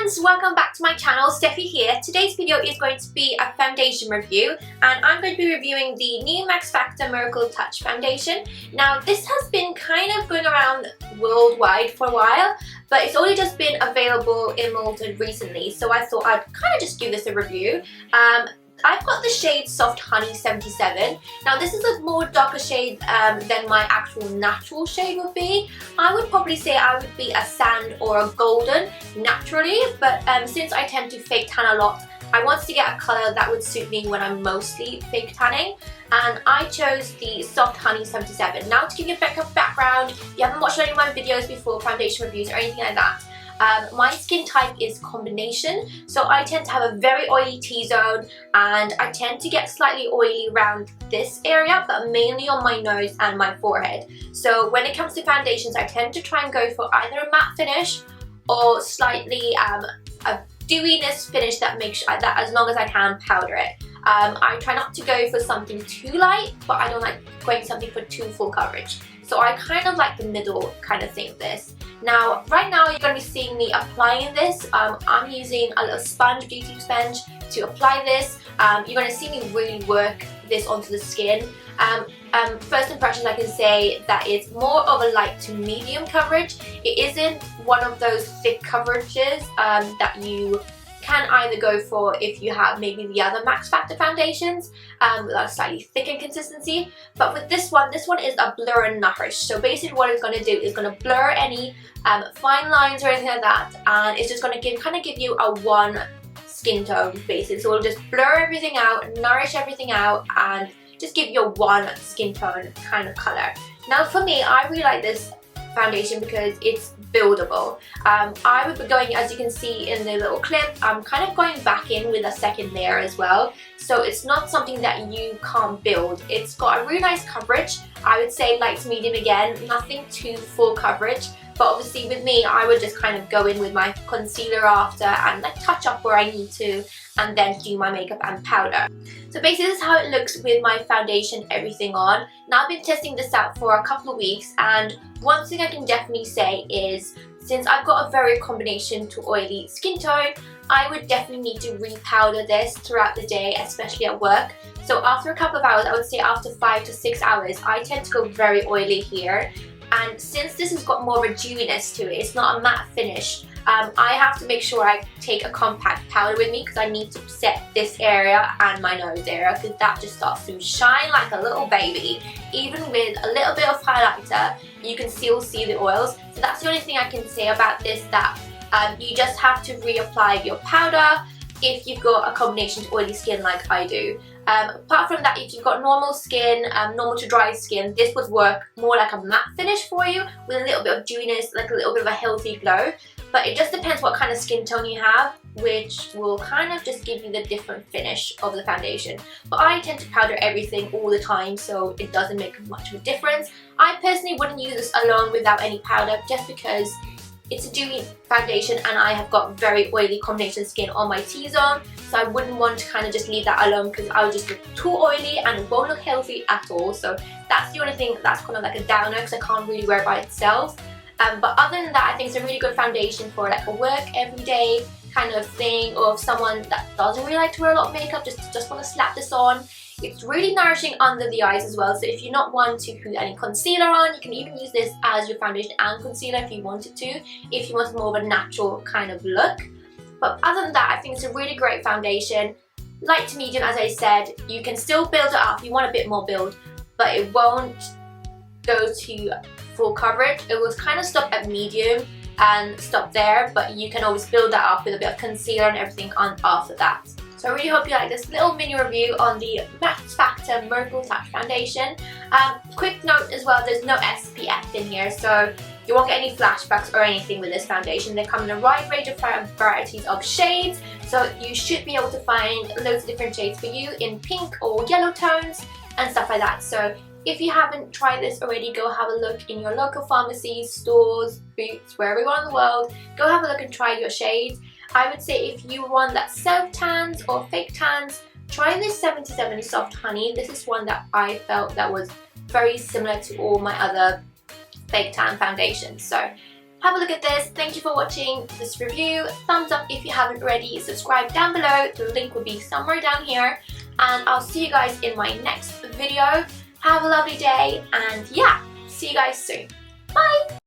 friends, welcome back to my channel. Stefy here. Today's video is going to be a foundation review, and I'm going to be reviewing the new Max Factor Miracle Touch foundation. Now this has been kind of going around worldwide for a while, but it's only just been available in Malta recently, so I thought I'd kind of just give this a review. I've got the shade Soft Honey 77. Now this is a more darker shade than my actual natural shade would be. I would probably say I would be a sand or a golden naturally, but since I tend to fake tan a lot, I wanted to get a colour that would suit me when I'm mostly fake tanning, and I chose the Soft Honey 77. Now to give you a bit of background, if you haven't watched any of my videos before, foundation reviews or anything like that, my skin type is combination, so I tend to have a very oily T-zone, and I tend to get slightly oily around this area, but mainly on my nose and my forehead. So when it comes to foundations, I tend to try and go for either a matte finish or slightly a dewiness finish that makes that as long as I can powder it. I try not to go for something too light, but I don't like going something for too full coverage. So I kind of like the middle kind of thing of this. Now, right now you're going to be seeing me applying this. I'm using a little sponge, beauty sponge, to apply this. You're going to see me really work this onto the skin. First impressions, I can say that it's more of a light to medium coverage. It isn't one of those thick coverages that you can either go for if you have maybe the other Max Factor foundations with a slightly thicker consistency. But with this one is a blur and nourish. So basically what it's going to do is going to blur any fine lines or anything like that, and it's just going to kind of give you a one skin tone basically. So it'll just blur everything out, nourish everything out, and just give you a one skin tone kind of color. Now for me, I really like this foundation because it's buildable. I would be going, as you can see in the little clip, I'm kind of going back in with a second layer as well. So it's not something that you can't build. It's got a really nice coverage. I would say light to medium again, nothing too full coverage. But obviously with me, I would just kind of go in with my concealer after and like touch up where I need to, and then do my makeup and powder. So basically this is how it looks with my foundation, everything on. Now I've been testing this out for a couple of weeks, and one thing I can definitely say is, since I've got a very combination to oily skin tone, I would definitely need to repowder this throughout the day, especially at work. So after a couple of hours, I would say after 5 to 6 hours, I tend to go very oily here. And since this has got more of a dewiness to it, it's not a matte finish, I have to make sure I take a compact powder with me because I need to set this area and my nose area, because that just starts to shine like a little baby. Even with a little bit of highlighter, you can still see the oils. So that's the only thing I can say about this, that you just have to reapply your powder if you've got a combination to oily skin like I do. Apart from that, if you've got normal skin, normal to dry skin, this would work more like a matte finish for you with a little bit of dewiness, like a little bit of a healthy glow. But it just depends what kind of skin tone you have, which will kind of just give you the different finish of the foundation. But I tend to powder everything all the time, so it doesn't make much of a difference. I personally wouldn't use this alone without any powder, just because it's a dewy foundation and I have got very oily combination skin on my T-zone, so I wouldn't want to kind of just leave that alone because I would just look too oily and it won't look healthy at all. So that's the only thing that's kind of like a downer, because I can't really wear it by itself. But other than that, I think it's a really good foundation for like a work everyday kind of thing, or if someone that doesn't really like to wear a lot of makeup, just want to slap this on. It's really nourishing under the eyes as well, so if you're not one to put any concealer on, you can even use this as your foundation and concealer if you wanted to, if you want more of a natural kind of look. But other than that, I think it's a really great foundation. Light to medium, as I said. You can still build it up if you want a bit more build, but it won't go to full coverage. It will kind of stop at medium and stop there, but you can always build that up with a bit of concealer and everything on after that. So I really hope you like this little mini review on the Max Factor Miracle Touch foundation. Quick note as well, there's no SPF in here, so you won't get any flashbacks or anything with this foundation. They come in a wide range of varieties of shades, so you should be able to find loads of different shades for you in pink or yellow tones and stuff like that. So if you haven't tried this already, go have a look in your local pharmacies, stores, Boots, wherever you are in the world. Go have a look and try your shades. I would say if you want that self tans or fake tans, try this 77 Soft Honey. This is one that I felt that was very similar to all my other fake tan foundations. So have a look at this. Thank you for watching this review. Thumbs up if you haven't already. Subscribe down below. The link will be somewhere down here. And I'll see you guys in my next video. Have a lovely day, and yeah, see you guys soon. Bye!